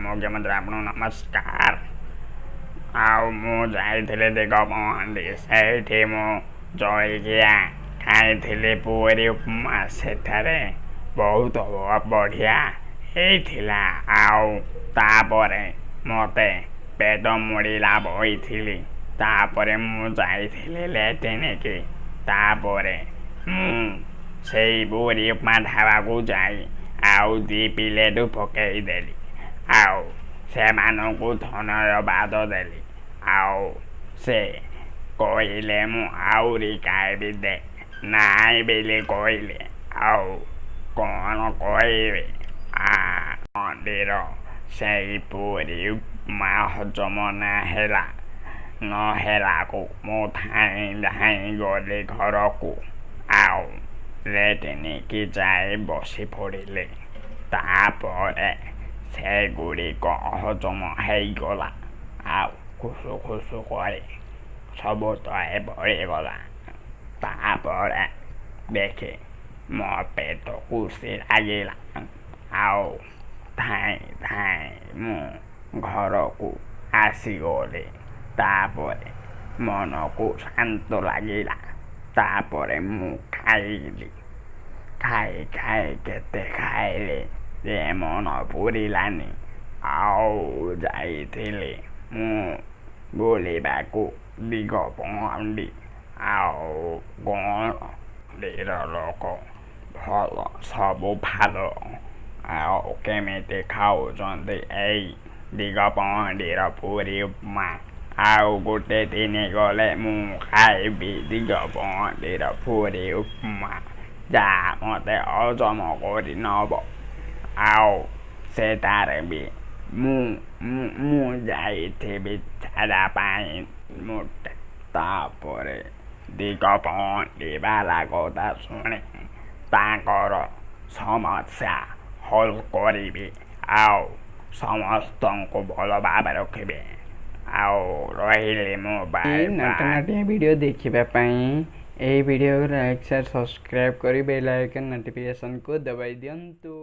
मुख्यमंत्री आपको नमस्कार। आउ मु जाइथिले देख पहंडी सेठी मु जलिया खाइथिले पुरी उपमा सेठारे बहुत बढ़िया हेइथिला। आउ तापरे मते पेट मुड़िला बइथिली। तापरे मु जाइथिले लेट्रिन की। तापरे मु सेई पुरी उपमा ढाबाकू जाई आउ दी प्लेट पकई देली। आउ सेमानकू धन्यवाद देली। आउ से कहले मु आउरी खाइबी दे नाई बेली कहले। आउ कौन कहबे मंदिर सेई पुरी उपमा हजम नहेलाको मु धाई धाई गली घरकू। आउ लेट्रिन की जाई बसी पड़िले। तापरे सेगुड़िक हजम हेगला। आउ खुसु खुसु करे सबु तले भरिगला। तापरे देखे मो पेट खुसी लागिला। आउ धाई धाई मु घरकू आसीगली। तापरे मनकू शांत लागिला। तापरे मु खाइली। खाई खाई केते खाइली जे मन पुरिलानी। आउ जाइथिले मु बुलिबाकू दिग पहंडी। आउ गणीर लोक भल सबु भाल। आउ केमिति खाउछन्ति एई दिग पहंडीर पुरी उपमा। आउ गोटे दिन गले मु खाइबी दिग पहंडीर पुरी उपमा जा मते हजम करि नब। आउ सेटारे भी मु जाइथिबी छाड़ा पाई मुटे। तापरे दिग पहंडी बाला कथा शुणी तांकर समस्या हल करिबी। आउ समस्तंको भल भाव रखिबे। आउ रहिले मु बाय नटिया वीडियो देखिबा पई ए वीडियो को लाइक शेयर सब्सक्राइब करी बेल आइकन नोटिफिकेशन को दबाई दियंतु।